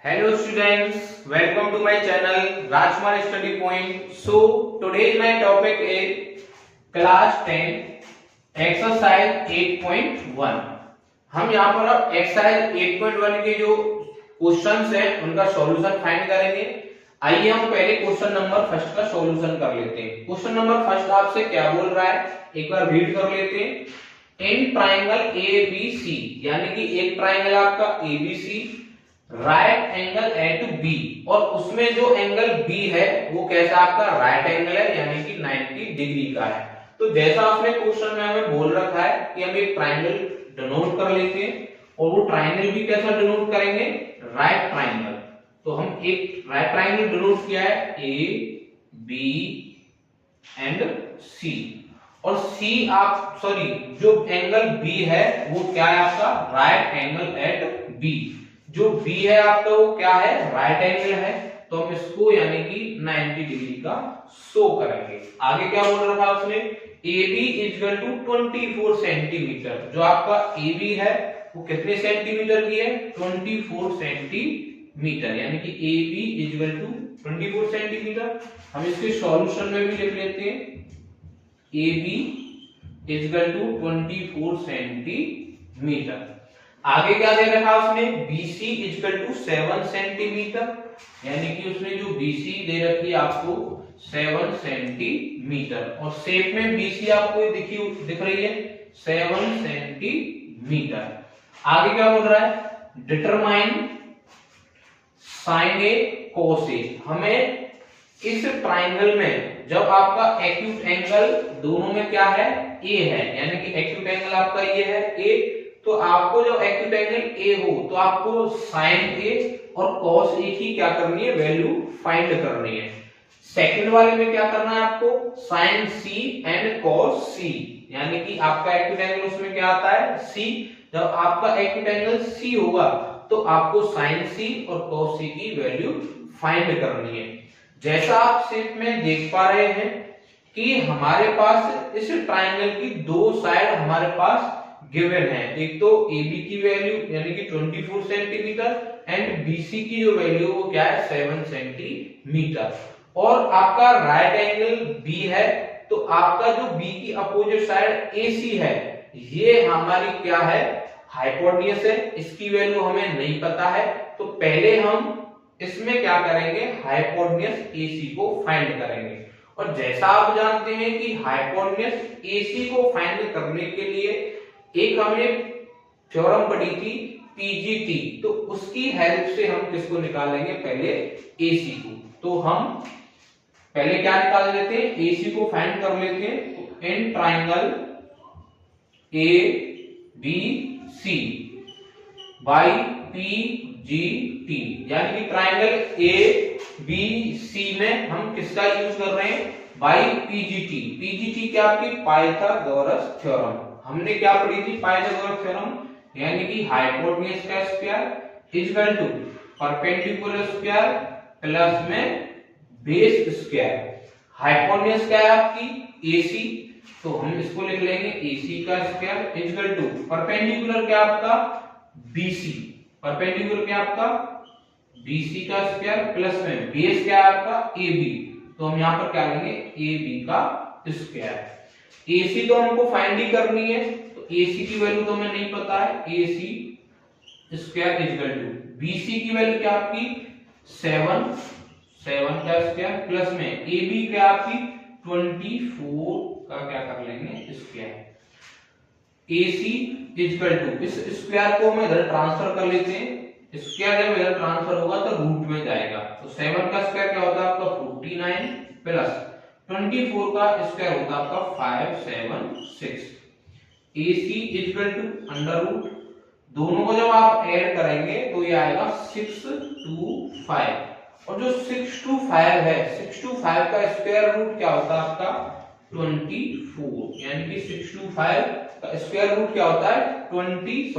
Hello students, welcome to my channel Rajkumar Study Point. So today's my topic is class 10 exercise 8.1. हम यहाँ पर अब exercise 8.1 के जो क्वेश्चंस हैं उनका सॉल्यूशन फाइंड करेंगे। आइए हम पहले क्वेश्चन नंबर फर्स्ट का सॉल्यूशन कर लेते हैं। क्वेश्चन नंबर फर्स्ट आपसे क्या बोल रहा है, एक बार रीड कर लेते हैं। इन ट्राइंगल ABC, यानी कि एक ट्राइंगल आपका ABC right angle at B, और उसमें जो एंगल बी है वो कैसा आपका राइट एंगल है, यानी कि 90 डिग्री का है। तो जैसा उसने क्वेश्चन में हमें बोल रखा है कि हम एक ट्राइंगल डिनोट कर लेते हैं, और वो ट्राइंगल भी कैसा डिनोट करेंगे, राइट ट्राइंगल। तो हम एक राइट ट्राइंगल डिनोट किया है ए बी एंड सी, और सी आप जो एंगल बी है वो क्या है आपका राइट एंगल एट बी। जो बी है आपका वो क्या है, राइट एंगल है, तो हम इसको यानी कि 90 डिग्री का शो करेंगे। आगे क्या बोल रखा है उसने, AB इक्वल टू 24 सेंटीमीटर। जो आपका AB है वो कितने सेंटीमीटर की है, 24 सेंटीमीटर, यानी कि AB इक्वल टू 24 सेंटीमीटर। हम इसके सॉल्यूशन में भी लिख लेते हैं AB इक्वल टू 24 सेंटीमीटर। आगे क्या दे रखा है उसने, BC इक्वल टू 7 सेंटीमीटर, यानी कि उसने जो BC दे रखी है आपको 7 सेंटीमीटर, और शेप में BC आपको दिख रही है 7 सेंटीमीटर। आगे क्या बोल रहा है, डिटरमाइन साइन ए कोस ए। हमें इस ट्राइंगल में जब आपका एक्यूट एंगल दोनों में क्या है, ए है, यानी कि एक्यूट एंगल आपका ये है ए, तो आपको जो एक्यूट एंगल ए हो तो आपको साइन ए और कॉस ए की क्या करनी है, वैल्यू फाइंड करनी है। सेकंड वाले में क्या करना है आपको, साइन सी एंड कॉस सी, यानी कि आपका एक्यूट एंगल उसमें क्या आता है सी। जब आपका एक्यूट एंगल सी होगा तो आपको साइन सी और कॉस सी की वैल्यू फाइंड करनी है। जैसा आप शेप में देख पा रहे हैं कि हमारे पास इस ट्राइंगल की दो साइड हमारे पास गिवन है, एक तो AB की वैल्यू यानी कि 24 सेंटीमीटर एंड BC की जो वैल्यू वो क्या है 7 सेंटीमीटर, और आपका राइट एंगल B है, तो आपका जो B की अपोजिट साइड AC है ये हमारी क्या है, हाइपोटेन्यूज है। इसकी वैल्यू हमें नहीं पता है, तो पहले हम इसमें क्या करेंगे, हाइपोटेन्यूज AC को फाइंड करेंगे। और जैसा आप जानते हैं कि हाइपोटेन्यूज AC को फाइंड करने के लिए एक हमने थ्योरम पढ़ी थी PGT, तो उसकी हेल्प से हम किसको निकालेंगे, पहले AC को। तो हम पहले क्या निकाल लेते हैं, AC को फाइंड कर लेते हैं। तो in triangle ABC by PGT, यानी कि ट्राइंगल ABC में हम किसका यूज कर रहे हैं, बाय PGT। PGT क्या आपकी पाइथागोरस थ्योरम। हमने क्या पढ़ी थी, पाइथागोरस थ्योरम, यानी कि हाइपोटेन्यूज का square equal to perpendicular square plus में बेस स्क्वायर। हाइपोटेन्यूज क्या है आपकी AC, तो हम इसको लिख लेंगे AC का स्क्वायर इक्वल टू परपेंडिकुलर क्या आपका BC, परपेंडिकुलर क्या आपका BC का स्क्वायर प्लस में बेस क्या है आपका AB, तो हम यहां पर क्या लेंगे AB का स्क्वायर। AC तो हमको फाइंड ही करनी है, तो AC की वैल्यू तो हमें नहीं पता है, AC square equal to BC की वैल्यू क्या आपकी 7 का स्क्वायर प्लस में AB क्या आपकी 24 का क्या कर लेंगे स्क्वायर। AC इक्वल टू इस स्क्वायर को हम इधर ट्रांसफर कर लेते हैं, स्क्वायर जब इधर ट्रांसफर होगा तो रूट में जाएगा, तो 7 का स्क्वायर क्या होता है आपका 49 प्लस 24 का स्क्वायर होता है आपका 576। AC equal to under root, दोनों को जब आप ऐड करेंगे तो ये आएगा 625, और जो 625 है 625 का स्क्वायर रूट क्या होता है आपका 24, यानी कि 625 का स्क्वायर रूट क्या होता है 25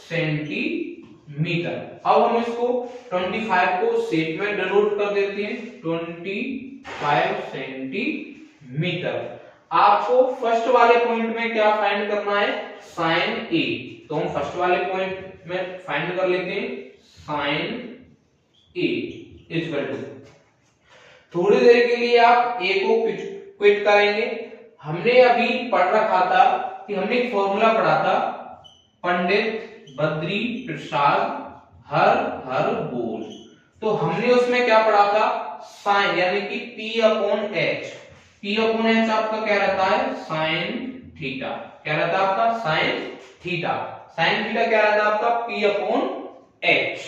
सेंटीमीटर। अब हम इसको 25 को शेप में डिनोट कर देते हैं 25 सेंटीमीटर। आपको फर्स्ट वाले पॉइंट में क्या फाइंड करना है, साइन ए, तो हम फर्स्ट वाले पॉइंट में फाइंड कर लेते हैं साइन ए इक्वल टू, थोड़ी देर के लिए आप ए को क्विट करेंगे। हमने अभी पढ़ रखा था कि हमने एक फॉर्मूला पढ़ा था, पंडित बद्री प्रसाद हर हर बोल। तो हमने उसमें क्या पढ़ा था, साइन यानी कि P upon H. P upon H आपका क्या रहता है, साइन थीटा। क्या रहता है आपका, साइन थीटा। साइन थीटा क्या रहता है आपका, P अपॉन एच।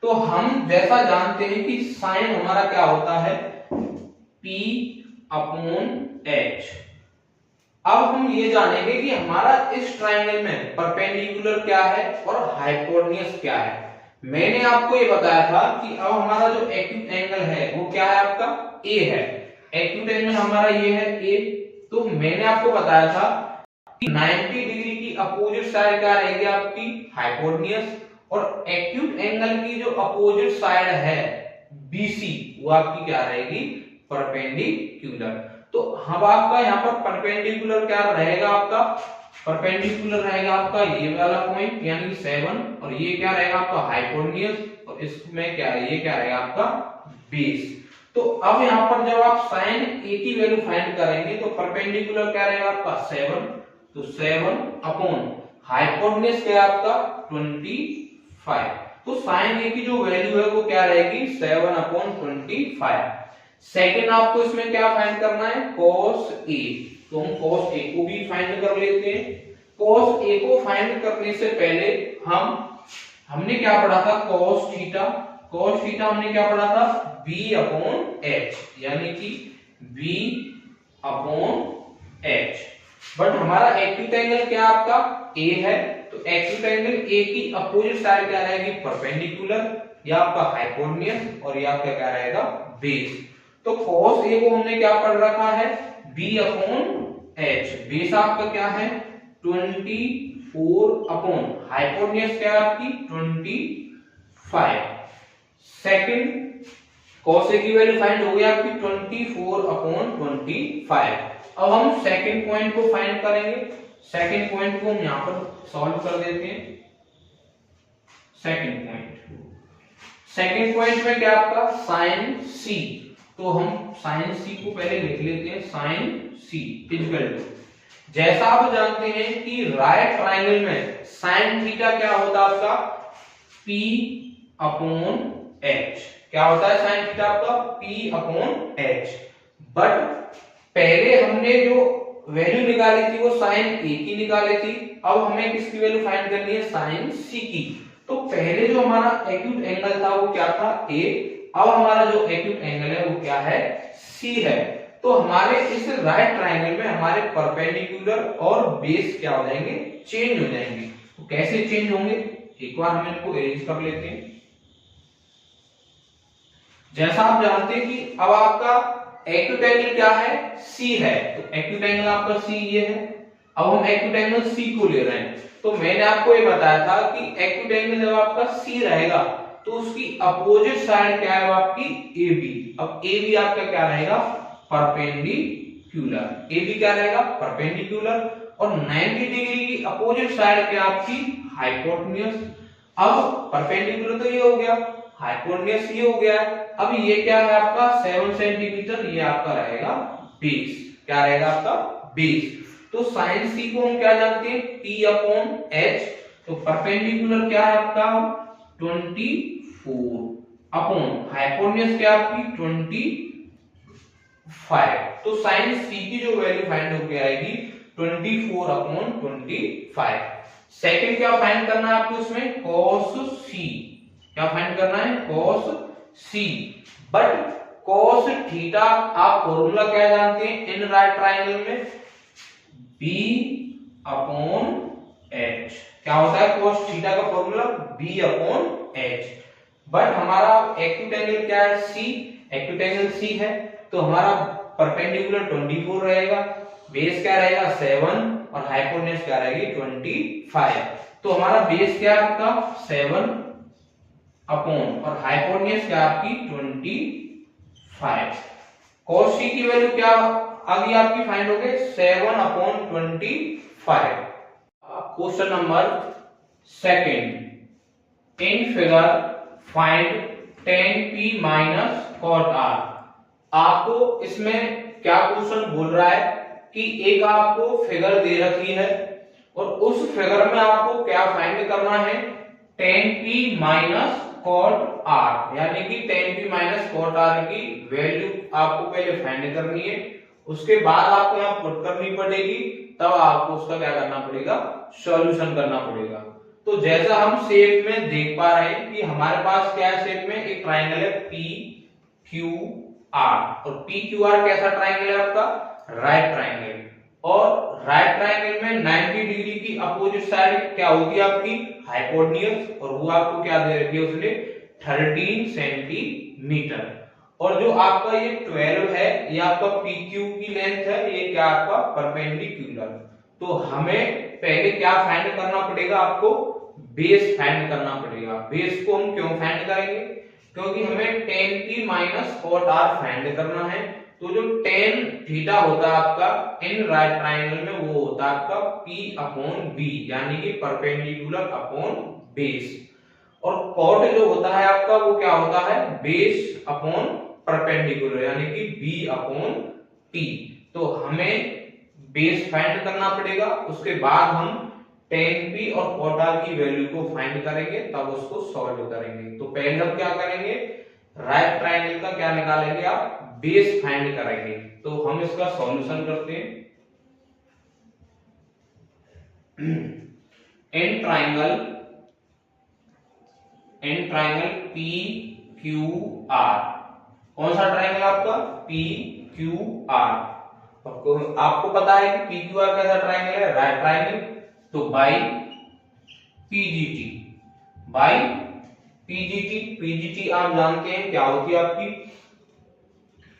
तो हम जैसा जानते हैं कि साइन हमारा क्या होता है, P अपॉन एच। अब हम ये जानेंगे कि हमारा इस ट्रायंगल में परपेंडिकुलर क्या है और हाइपोटेन्यूज क्या है। मैंने आपको ये बताया था कि अब हमारा जो एक्यूट एंगल है वो क्या है आपका, ए है। एक्यूट एंगल हमारा ये है ए। तो मैंने आपको बताया था कि 90 डिग्री की अपोजिट साइड क्या रहेगी आपकी, हाइपोटेन्यूज, और एक्यूट एंगल की जो अपोजिट साइड है बीसी वो आपकी क्या रहेगी, परपेंडिकुलर। तो हम आपका यहाँ पर परपेंडिकुलर क्या रहेगा आपका, परपेंडिकुलर रहेगा आपका ये वाला पॉइंट यानी 7, और ये क्या रहेगा आपका हाइपोटेन्यूज, और इसमें क्या है, ये क्या रहेगा आपका बेस। तो अब यहाँ पर जब आप साइन ए की वैल्यू फाइंड करेंगे तो परपेंडिकुलर क्या रहेगा आपका 7, तो 7 अपॉन हाइपोटेन्यूज क्या है आपका 25। तो साइन ए की जो वैल्यू है वो क्या रहेगी, 7 अपॉन 25। सेकंड आपको इसमें क्या फाइंड करना है, cos a। तो हम cos a को भी फाइंड कर लेते हैं। cos a को फाइंड करने से पहले हमने क्या पढ़ा था, cos थीटा। cos थीटा हमने क्या पढ़ा था, b अपॉन h, यानी कि b अपॉन h। बट हमारा एक्यूट एंगल क्या आपका a है, तो एक्यूट एंगल a की अपोजिट साइड क्या रहेगी, परपेंडिकुलर, या आपका हाइपोटेन्यूज, और ये आपका क्या रहेगा बेस। तो cos a को हमने क्या पढ़ रखा है, b अपॉन h। बेस आपका क्या है 24 अपॉन हाइपोटेन्यूज क्या है आपकी 25। सेकंड cos a की वैल्यू फाइंड हो गई आपकी 24 अपॉन 25। अब हम सेकंड पॉइंट को फाइंड करेंगे। सेकंड पॉइंट को हम यहां पर सॉल्व कर देते हैं। सेकंड पॉइंट में क्या आपका साइन c, तो हम साइन c को पहले लिख लेते हैं, साइन c इक्वल टू, जैसा आप जानते हैं कि राइट ट्रायंगल में साइन थीटा क्या होता है आपका P अपॉन h। क्या होता है साइन थीटा आपका P अपॉन h। बट पहले हमने जो वैल्यू निकाली थी वो साइन a की निकाली थी। अब हमें किसकी वैल्यू फाइंड करनी है, साइन c की। तो पहले जो हमारा एक्यूट एंगल था वो क्या था a, अब हमारा जो एक्यूट एंगल है वो क्या है, c है। तो हमारे इस राइट ट्रायंगल में हमारे परपेंडिकुलर और बेस क्या हो जाएंगे, चेंज हो जाएंगे। तो कैसे चेंज होंगे, एक बार हम इनको अरेंज कर लेते हैं। जैसा आप जानते हैं कि अब आपका एक्यूट एंगल क्या है, c है, तो एक्यूट एंगल आपका c ये है। अब हम एक्यूट एंगल c को ले रहे हैं। तो मैंने आपको ये बताया था कि एक्यूट एंगल जब आपका c रहेगा तो उसकी अपोजिट साइड क्या है आपकी AB। अब AB आपका क्या रहेगा, परपेंडिकुलर। AB क्या रहेगा, परपेंडिकुलर, और 90 डिग्री की अपोजिट साइड क्या आपकी हाइपोटेन्यूज। अब परपेंडिकुलर तो ये हो गया, हाइपोटेन्यूज ये हो गया। अब ये क्या है आपका 7 सेंटीमीटर, ये आपका रहेगा बेस। क्या रहेगा आपका बेस। तो साइन c को हम क्या जानते हैं, P अपॉन h। तो परपेंडिकुलर क्या है आपका 24 अपॉन हाइपोटेन्यूज क्या आपकी 25। तो साइन c की जो वैल्यू फाइंड होके आएगी 24 अपॉन 25। सेकंड क्या फाइंड करना है आपको इसमें, cos c। क्या फाइंड करना है, cos c। But cos theta आप फॉर्मूला क्या जानते हैं इन राइट ट्रायंगल में, b अपॉन h। क्या होता है cos थीटा का formula b upon h। But हमारा एक्यूट एंगल क्या है c, एक्यूट एंगल c है, तो हमारा परपेंडिकुलर 24 रहेगा, बेस क्या रहेगा 7, और हाइपोटेन्यूज क्या रहेगी 25। तो हमारा बेस क्या है आपका 7 अपॉन, और हाइपोटेन्यूज क्या आपकी 25। cos c की वैल्यू क्या आ गई आपकी, फाइंड हो गई 7 upon 25। Question number second, in figure find tan p minus cot r। आपको इसमें क्या क्वेश्चन बोल रहा है कि एक आपको फिगर दे रखी है और उस फिगर में आपको क्या फाइंड करना है, tan p minus cot r, यानी कि tan p minus cot r की वैल्यू आपको पहले फाइंड करनी है, उसके बाद आपको यहाँ पुट करनी पड़ेगी, तब आपको उसका क्या करना पड़ेगा, सॉल्यूशन करना पड़ेगा। तो जैसा हम शेप में देख पा रहे हैं कि हमारे पास क्या है, शेप में एक ट्राइंगल है पी क्यू आर, और पी क्यू आर कैसा ट्राइंगल है आपका, राइट ट्राइंगल, और राइट ट्राइंगल में 90 डिग्री की अपोजिट साइड क्या होती है आपकी, हाइपोटेन्यूज, और वो आपको क्या दे रखी है उसने, 13 सेंटीमीटर। और जो आपका ये 12 है, ये आपका PQ की लेंथ है, ये क्या आपका परपेंडिकुलर। तो हमें पहले क्या फाइंड करना पड़ेगा, आपको बेस फाइंड करना पड़ेगा। बेस को हम क्यों फाइंड करेंगे, क्योंकि हमें tan p minus cot r find करना है। तो जो tan थीटा होता है आपका इन राइट ट्राइंगल में, वो होता है आपका p अपॉन b, यानी कि परपेंडिकुलर अपॉन बेस, और cot जो होता है आपका वो क्या होता है, बेस अपॉन परपेंडिकुलर, यानी कि b अपॉन t। तो हमें बेस फाइंड करना पड़ेगा, उसके बाद हम tan p और cot r की वैल्यू को फाइंड करेंगे, तब उसको सॉल्व करेंगे। तो पहले हम क्या करेंगे, राइट ट्राइंगल का क्या निकालेंगे, आप बेस फाइंड करेंगे। तो हम इसका सॉल्यूशन करते हैं। In triangle P Q are, कौन सा ट्राइंगल आपका, पी क्यू आर, आपको पता है कि पी क्यू आर कैसा ट्राइंगल है, राइट ट्राइंगल। तो बाई पीजीटी आप जानते हैं क्या होती है आपकी,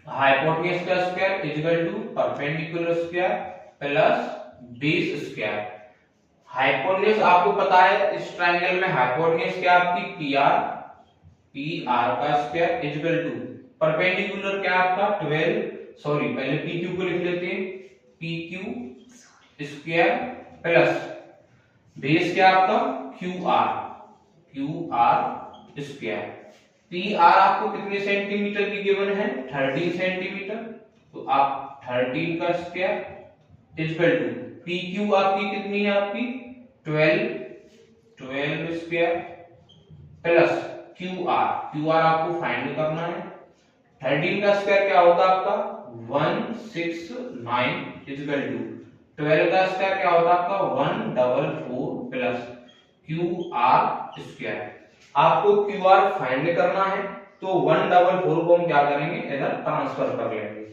हाइपोटेन्यूज का square equal to perpendicular square plus base square. Hypotenuse आपको पता है, इस ट्राइंगल में हाइपोटेन्यूज क्या आपकी पी आर का स्क्वायर इक्वल टू परपेंडिकुलर क्या आपका 12, सॉरी पहले पी क्यू को लिख लेते हैं, P Q square plus base क्या आपका Q R square. P R आपको कितने सेंटीमीटर की गिवन है, 13 सेंटीमीटर, तो आप 13 का square equal to P Q आपकी कितनी है, आपकी 12 स्क्वायर प्लस क्यू आर आपको फाइंड करना है। 13 का स्क्वायर क्या होता है आपका 169 इक्वल टू 12 का स्क्वायर क्या होता है आपका 144 प्लस क्यू आर स्क्वायर। आपको क्यू आर फाइंड करना है, तो 144 को हम क्या करेंगे, इधर ट्रांसफर कर लेंगे।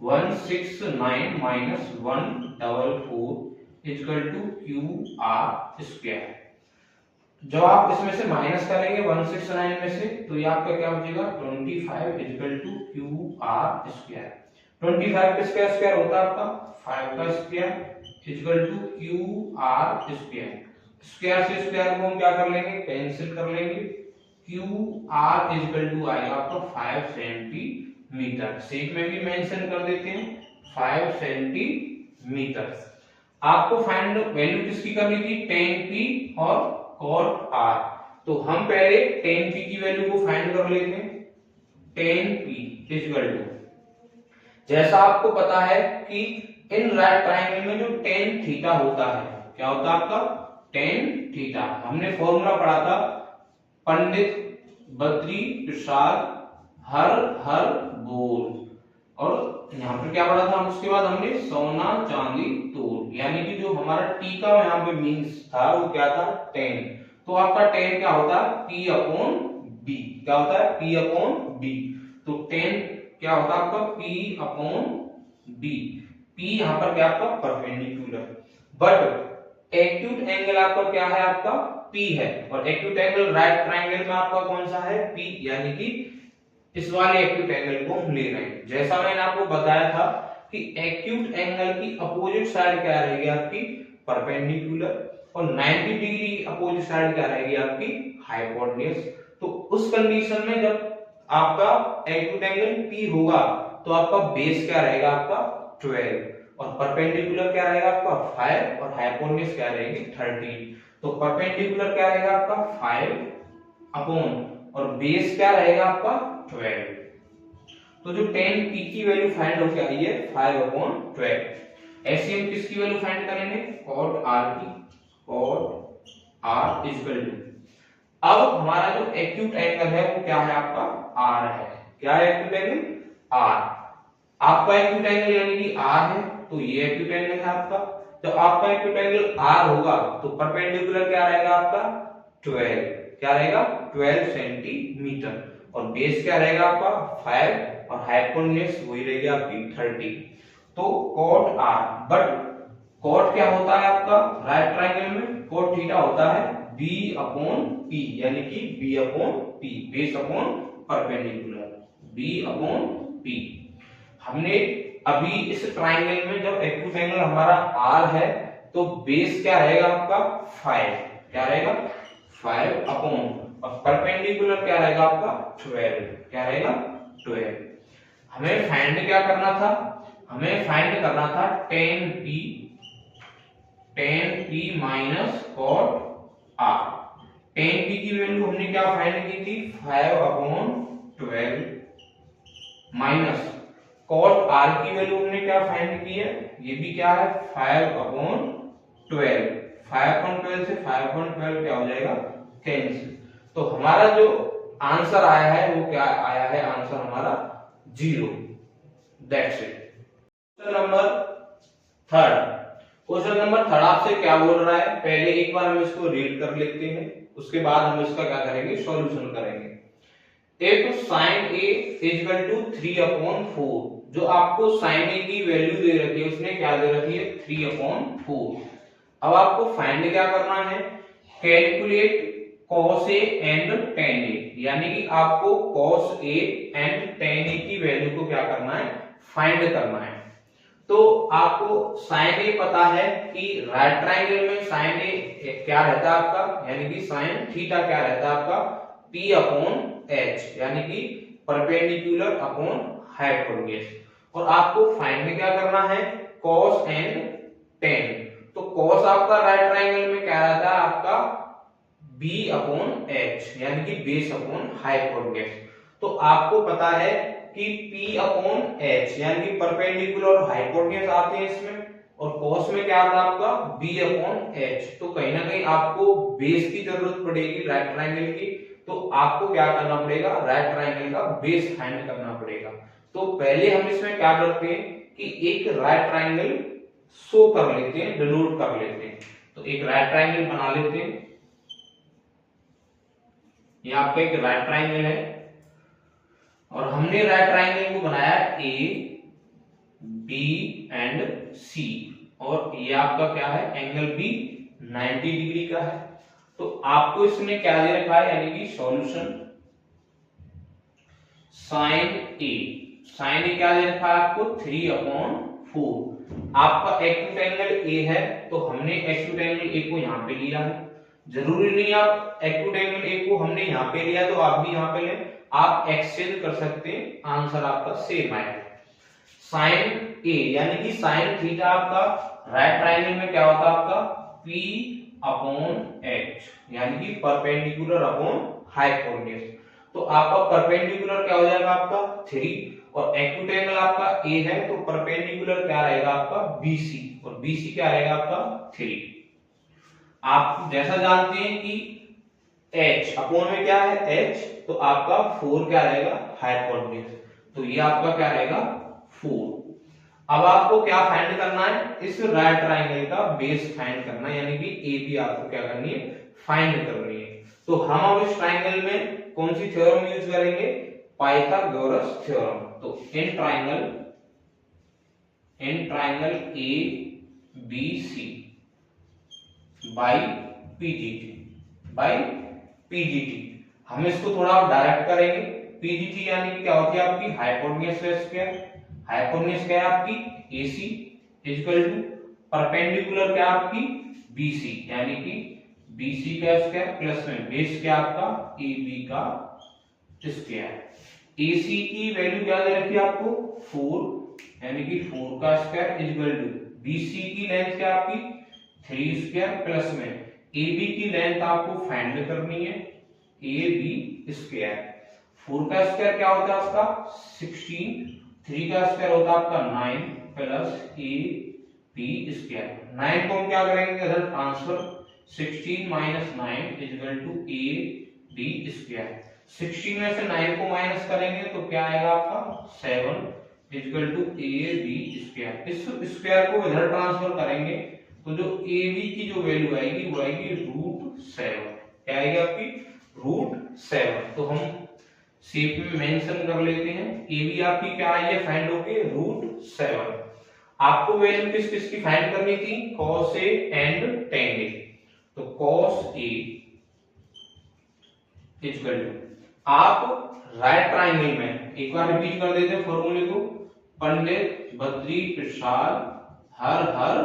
169 minus 144 equal to Q R square. जब आप इसमें से माइनस करेंगे 169 में से, तो ये आपका क्या हो जाएगा 25 equal to Q R square. 25 किसका स्क्वायर होता है आपका 5 का square equal to Q R square. Square से स्क्वायर को हम क्या कर लेंगे, कैंसिल कर लेंगे। क्यू आर इक्वल टू आएगा आपका 5 सेंटीमीटर, शेप में भी मेंशन कर देते हैं 5 सेंटीमीटर। आपको फाइंड वैल्यू किसकी करनी थी, tan p और cot r। तो हम पहले tan p की वैल्यू को फाइंड कर लेते हैं। tan p इक्वल टू, जैसा आपको पता है कि इन राइट ट्राइंगल में जो tan थीटा होता है, क्या होता है आपका tan थीटा, हमने फॉर्मूला पढ़ा था, पंडित बद्री प्रसाद हर बोल, और यहाँ पर क्या पढ़ा था हम, उसके बाद हमने सोना चांदी तोल, यानी कि जो हमारा टी का यहाँ पे मीन्स था वो क्या था tan। तो आपका tan क्या होता है p अपॉन b, क्या होता है p अपॉन b। तो tan क्या होता है आपका p अपॉन b, p यहाँ पर क्या आपका परपेंडिकुलर, बट एक्यूट एंगल आपका क्या है, आपका p है, और एक्यूट एंगल राइट ट्राइंगल में आपका कौन सा है p, यानी कि इस वाले एक्यूट एंगल को हम ले रहे हैं। जैसा मैंने आपको बताया था कि एक्यूट एंगल की अपोजिट साइड क्या रहेगी आपकी परपेंडिकुलर, और 90 डिग्री अपोजिट साइड क्या रहेगी आपकी हाइपोटेन्यूज। तो उस कंडीशन में जब आपका एक्यूट एंगल P होगा, तो आपका बेस क्या रहेगा आपका 12, और परपेंडिकुलर क्या रहेगा आपका 5, और हाइपोटेन्यूज क्या रहेगी 13। तो परपेंडिकुलर क्या रहेगा आपका 5 अपॉन और बेस क्या रहेगा आपका 12। तो जो 10p की वैल्यू फाइंड होके आई है 5/12। ऐसे हम किसकी वैल्यू फाइंड करेंगे, cot r की। cot r इक्वल टू, अब हमारा जो एक्यूट एंगल है वो क्या है आपका r है। क्या है एक्यूट एंगल, r। आपका एक्यूट एंगल यानी कि r है, तो ये एक्यूट एंगल है आपका। जब आपका एक्यूट एंगल r होगा तो परपेंडिकुलर क्या रहेगा आपका 12। क्या रहेगा 12 सेंटीमीटर। और बेस क्या रहेगा आपका 5 और हाइपोटेन्यूज वही रहेगी आपकी 30। तो cot r, बट cot क्या होता है आपका राइट ट्रायंगल में, cot थीटा होता है b/p, यानी कि b/p, base upon perpendicular, b/p। हमने अभी इस ट्रायंगल में जब एक्यूट एंगल हमारा r है तो बेस क्या रहेगा आपका 5। क्या रहेगा 5 अपॉन, और परपेंडिकुलर क्या रहेगा आपका 12। क्या रहेगा 12। हमें फाइंड क्या करना था, हमें फाइंड करना था 10p minus cot r। 10p की वैल्यू हमने क्या फाइंड की थी 5/12 माइनस cot r की वैल्यू हमने क्या फाइंड की है, ये भी क्या है 5/12। 5/12 से 5/12 क्या हो जाएगा कैंसिल। तो हमारा जो आंसर आया है वो क्या आया है, आंसर हमारा 0। That's it. Question number third. Question number third आपसे क्या बोल रहा है, पहले एक बार हम इसको रीड कर लेते हैं, उसके बाद हम इसका क्या करेंगे सॉल्यूशन करेंगे। If sin A equal to 3/4, जो आपको sin A की वैल्यू दे रखी है उसने क्या दे रखी है 3/4। अब आपको फाइंड क्या करना है, calculate cos A and tan A, यानी कि आपको cos A and tan A की वैल्यू को क्या करना है फाइंड करना है। तो आपको sin A पता है कि राइट ट्रायंगल में sin A क्या रहता है आपका, यानी कि sin थीटा क्या रहता है आपका p/h, यानी कि परपेंडिकुलर अपॉन हाइपोटेन्यूज। और आपको फाइंड क्या करना है cos एंड tan। तो cos आपका राइट ट्रायंगल में क्या रहता है आपका b/h, यानी कि बेस अपॉन हाइपोटेन्यूज। तो आपको पता है कि p/h यानी कि परपेंडिकुलर और हाइपोटेन्यूज आते हैं इसमें, और cos में क्या आता है आपका b/h। तो कहीं ना कहीं आपको बेस की जरूरत पड़ेगी राइट ट्रायंगल की। तो आपको क्या करना पड़ेगा, राइट ट्रायंगल का बेस फाइंड करना पड़ेगा। तो पहले हम इसमें क्या करते हैं कि एक राइट ट्रायंगल शो कर लेते हैं, डिनोट कर लेते हैं। तो एक राइट ट्रायंगल बना लेते हैं। ये आपका एक राइट ट्रायंगल है और हमने राइट ट्रायंगल को बनाया ए बी एंड सी, और ये आपका क्या है एंगल बी 90 डिग्री का है। तो आपको इसमें क्या दे रखा है, यानी कि solution sin A। sin A क्या दे रखा है आपको 3/4। आपका एक्यूट एंगल A है तो हमने एक्यूट एंगल A को यहाँ पे लिया है। जरूरी नहीं आप एक्यूट एंगल A को हमने यहाँ पे लिया तो आप भी यहाँ पे लें, आप एक्सचेंज कर सकते हैं, आंसर आपका सेम आएगा। sin A यानी कि sin थीटा आपका राइट ट्रायंगल में क्या होता है आपका p/h, यानी कि परपेंडिकुलर अपॉन हाइपोटेन्यूज। तो आपका परपेंडिकुलर क्या हो जाएगा आपका 3, और एक्यूट एंगल आपका A है तो परपेंडिकुलर क्या रहेगा आपका BC, और BC क्या रहेगा आपका 3। आप जैसा जानते हैं कि h अपॉन में क्या है h, तो आपका 4 क्या रहेगा हाइपोटेन्यूज, तो ये आपका क्या रहेगा 4। अब आपको क्या फाइंड करना है, इस राइट ट्रायंगल का बेस फाइंड करना है, यानी कि ए बी आपको क्या करनी है फाइंड करनी है। तो हम अब इस ट्रायंगल में कौन सी थ्योरम यूज करेंगे, पाइथागोरस थ्योरम। तो in triangle A B C by PGT हम इसको थोड़ा डायरेक्ट करेंगे। पीजीटी यानी कि क्या होती है आपकी हाइपोटेन्यूज स्क्वायर। हाइपोटेन्यूज क्या है आपकी AC इक्वल टू परपेंडिकुलर क्या आपकी BC, यानी कि BC का स्क्वायर प्लस में बेस क्या आपका AB का स्क्वायर। AC की वैल्यू क्या दे रखी है आपको 4, यानी कि 4 का स्क्वायर इक्वल टू BC की लेंथ क्या आपकी 3 स्क्वायर प्लस में AB की लेंथ आपको फाइंड करनी है, AB स्क्वायर। 4 का स्क्वायर क्या होता है आपका 16, 3 का स्क्वायर होता है आपका 9 प्लस AB स्क्वायर। 9 को हम क्या करेंगे इधर transfer, 16 minus 9 equal to AB square. 16 में से 9 को माइनस करेंगे तो क्या आएगा आपका 7 इक्वल टू AB स्क्वायर। इस स्क्वायर को इधर ट्रांसफर करेंगे तो जो AB की जो वैल्यू आएगी वो आएगी √7। क्या आएगी आपकी √7। तो हम शेप में मेंशन कर लेते हैं, AB आपकी क्या आई है फाइंड होके √7। आपको वैल्यू किस किस की फाइंड करनी थी, cos A and tan A। तो cos A इक्वल टू, आप राइट ट्राइंगल में एक बार रिपीट कर देते हैं फॉर्मूले को, पंडित बद्री प्रसाद हर हर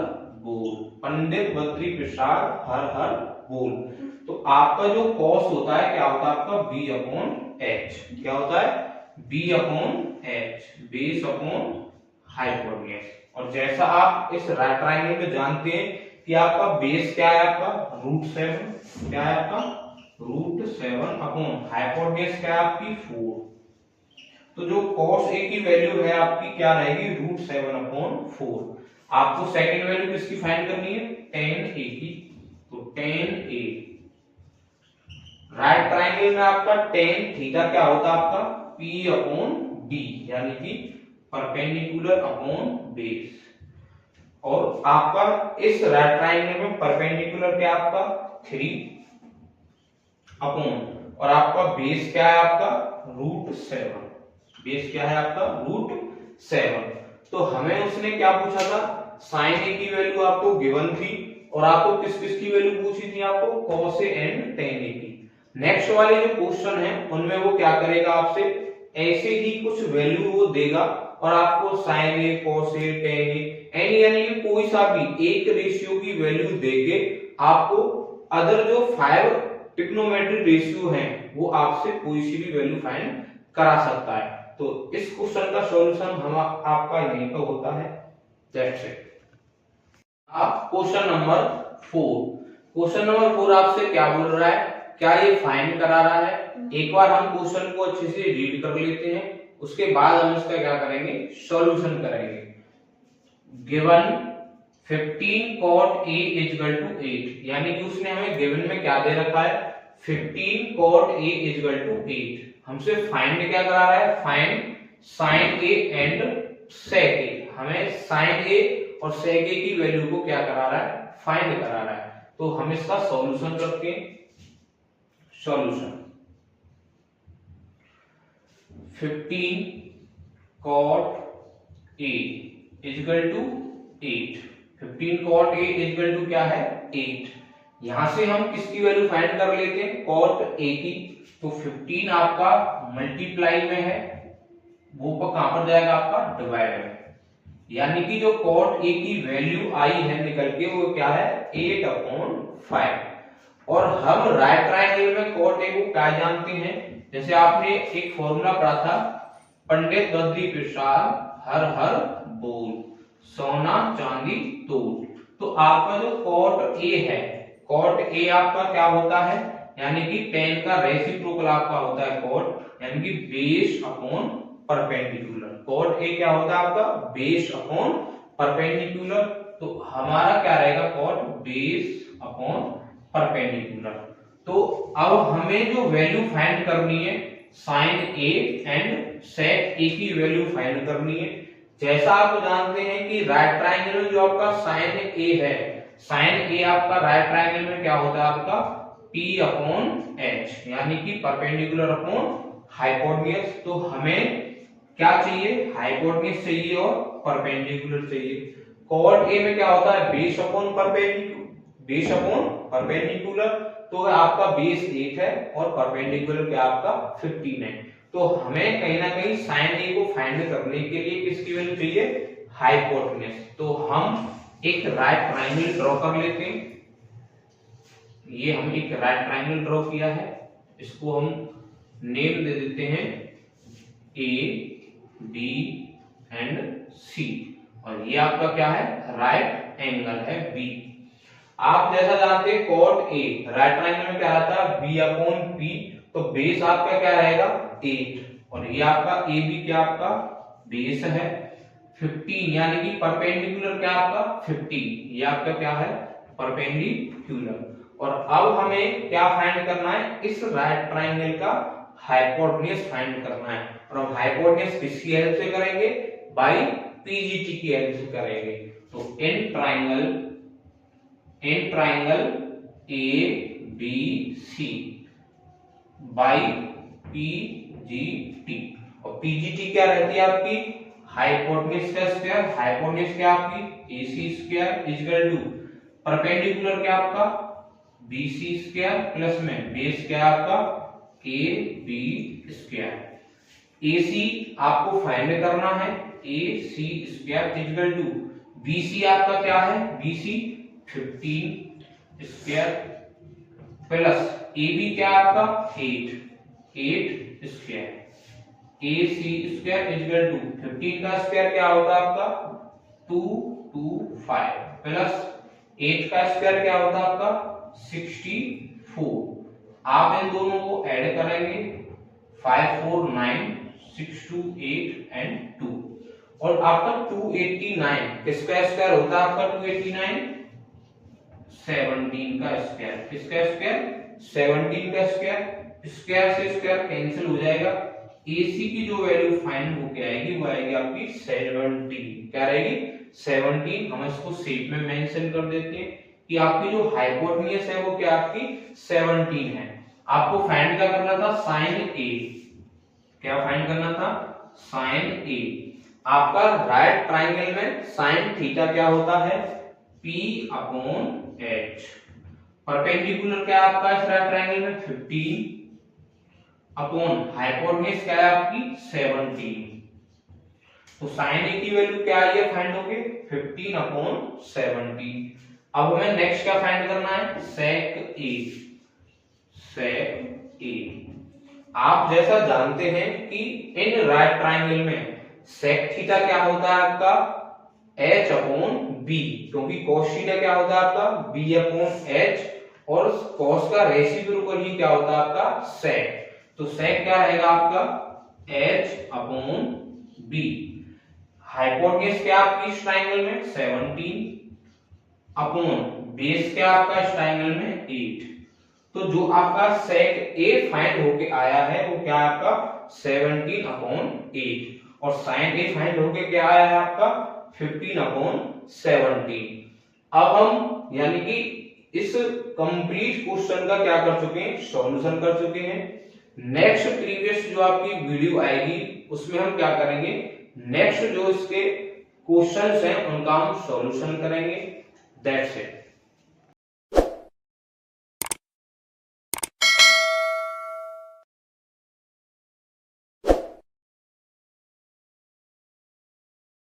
बोल। पंडित बद्री प्रसाद हर हर बोल। तो आपका जो cos होता है क्या होता है आपका B/H। क्या होता है B/H, बेस अपॉन हाइपोटेन्यूज। और जैसा आप इस राइट ट्राइंगल में जानते हैं कि आपका बेस क्या है आपका √7, क्या है आपका √7 अपॉन हाइपोटेन्यूज क्या है आपकी 4। तो जो cos A की वैल्यू है आपकी क्या रहेगी √7/4। आपको सेकंड वैल्यू किसकी फाइंड करनी है tan A की। तो tan A राइट ट्राइंगल में आपका tan थीटा क्या होता है आपका P/D, यानी कि परपेंडिकुलर अपॉन बेस। और आपका इस राइट ट्राइंगल में परपेंडिकुलर क्या आपका 3 अपॉन, और आपका बेस क्या है आपका √7। बेस क्या है आपका √7। तो हमें उसने क्या पूछा था, sin A की वैल्यू आपको गिवन थी और आपको किस किस की वैल्यू पूछी थी, आपको cos A and tan A की। नेक्स्ट वाले जो क्वेश्चन है उनमें वो क्या करेगा, आपसे ऐसे ही कुछ वैल्यू वो देगा और आपको sin A, cos A, tan A any यानी कि कोई सा भी एक रेशियो की वैल्यू देके आपको अदर जो 5 ट्रिग्नोमेट्रिक रेशियो हैं वो आपसे कोई सी भी वैल्यू फाइंड करा सकता है। तो इस क्वेश्चन का सॉल्यूशन हम आपका यहीं पर होता है। That's it. आप क्वेश्चन नंबर 4, क्वेश्चन नंबर 4 आपसे क्या बोल रहा है, क्या ये फाइंड करा रहा है। एक बार हम क्वेश्चन को अच्छे से रीड कर लेते हैं, उसके बाद हम इसका क्या करेंगे सॉल्यूशन करेंगे। Given 15 cot A equal to 8, यानी कि उसने हमें गिवन में क्या दे रखा है 15 cot A इक्वल टू 8। हमसे फाइंड क्या करा रहा है, find sin A and sec A। हमें sin A और sec A की वैल्यू को क्या करा रहा है फाइंड करा रहा है। तो हम इसका सॉल्यूशन करते हैं। Solution 15 cot A equal to 8। 15 cot A equal to क्या है 8। यहां से हम किसकी वैल्यू फाइंड कर लेते हैं cot A की। तो 15 आपका मल्टीप्लाई में है, वो कहां पर जाएगा आपका डिवाइड में, यानी कि जो cot A की वैल्यू आई है निकल के वो क्या है 8/5। और हम राइट ट्राइंगल में cot A को क्या जानते हैं, जैसे आपने एक फॉर्मूला पढ़ा था, पंडित बद्री प्रसाद हर हर बोल, सोना चांदी तोल। तो आपका जो cot A है, cot A आपका क्या होता है, यानी कि tan का रेसिप्रोकल आपका होता है cot, यानी कि base upon perpendicular. cot A क्या होता है आपका बेस अपॉन परपेंडिकुलर। तो हमारा क्या रहेगा cot बेस अपॉन परपेंडिकुलर। तो अब हमें जो वैल्यू फाइंड करनी है sin A and sec A की वैल्यु फाइंड करनी है। जैसा आप जानते हैं कि राइट ट्राइंगल में जो आपका sin A है, sin A आपका राइट ट्राइंगल में क्या होता है आपका P/H, यानी कि परपेंडिकुलर अपॉन हाइपोटेन्यूज। तो हमें क्या चाहिए हाइपोटेन्यूज चाहिए और परपेंडिकुलर चाहिए। cot A में क्या होता है base upon perpendicular, base upon perpendicular. तो आपका बेस 8 है और परपेंडिकुलर क्या आपका 15 है। तो हमें कहीं ना कहीं sin A को फाइंड करने के लिए किसकी वैल्यू चाहिए हाइपोटेन्यूज। तो हम एक राइट ट्राइंगल ड्रॉ कर लेते हैं। ये हम एक राइट ट्राइंगल ड्रॉ किया है, इसको हम नेम दे देते हैं A, B एंड C, और ये आपका क्या है राइट एंगल है B। आप जैसा जानते हैं cot A राइट ट्राइंगल में क्या आता है B/P, तो बेस आपका क्या रहेगा 8 और ये आपका ए बी क्या आपका बेस है 15 यानी कि परपेंडिकुलर क्या आपका 15 ये आपका क्या है परपेंडिकुलर। और अब हमें क्या फाइंड करना है इस राइट ट्रायंगल का हाइपोटेन्यूज फाइंड करना है। और हम हाइपोटेन्यूज किसकी हेल्प से करेंगे बाय पीजीटी की हेल्प से करेंगे। तो in triangle A B C by PGT. और पीजीटी क्या रहती है आपकी हाइपोटेन्यूज का स्क्वायर। हाइपोटेन्यूज क्या आपकी AC square equal to perpendicular क्या आपका बीसी स्क्वायर प्लस में बेस क्या आपका ए बी स्क्वायर। एसी आपको फाइंड करना है A C square equal to BC आपका क्या है BC 15 square plus A B क्या आपका 8 square A C square equal to 15 का स्क्वायर क्या होता है आपका 225 प्लस 8 का स्क्वायर क्या होता है आपका 64। आप इन दोनों को ऐड करेंगे 5 4 9 6 2 8 एंड 2 और आपका 289 किसका स्क्वायर होता है आपका 289 17 का स्क्वायर। किसका स्क्वायर 17 का स्क्वायर। स्क्वायर से स्क्वायर कैंसिल हो जाएगा। एसी की जो वैल्यू फाइंड होके आएगी वो आएगी आपकी 17 क्या रहेगी 17। हम इसको शेप में मेंशन कर देते हैं कि आपकी जो हाइपोटेन्यूज है वो क्या आपकी 17 है। आपको फाइंड क्या करना था साइन ए। क्या फाइंड करना था साइन ए। आपका राइट ट्रायंगल में साइन थीटा क्या होता है P अपॉन H। परपेंडिकुलर क्या आपका इस राइट ट्रायंगल में 15 अपॉन हाइपोटेन्यूज क्या है आपकी 17। तो साइन ए की वैल्यू क्या आई है फाइंड होके 15 अपॉन 17। अब हमें नेक्स्ट क्या फाइंड करना है सेक ए। सेक ए आप जैसा जानते हैं कि इन राइट ट्रायंगल में सेक थीटा क्या होता है आपका h अपॉन b क्योंकि cos थीटा क्या होता है आपका b अपॉन h और cos का रेसिप्रोकल ही क्या होता है आपका सेक। तो सेक क्या रहेगा आपका h अपॉन b। हाइपोटेन्यूज क्या आपकी इस ट्रायंगल में 17 अपॉन बेस क्या आपका इस ट्रायंगल में 8। तो जो आपका सेक ए फाइंड होके आया है वो क्या है आपका 17 अपॉन 8 और साइन ए फाइंड होके क्या आया है आपका 15 अपॉन 17। अब हम यानी कि इस कंप्लीट क्वेश्चन का क्या कर चुके हैं सॉल्यूशन कर चुके हैं। नेक्स्ट प्रीवियस जो आपकी वीडियो आएगी उसमें हम क्या करेंगे नेक्स्ट जो इसके क्वेश्चंस हैं उनका हम सॉल्यूशन करेंगे। That's it.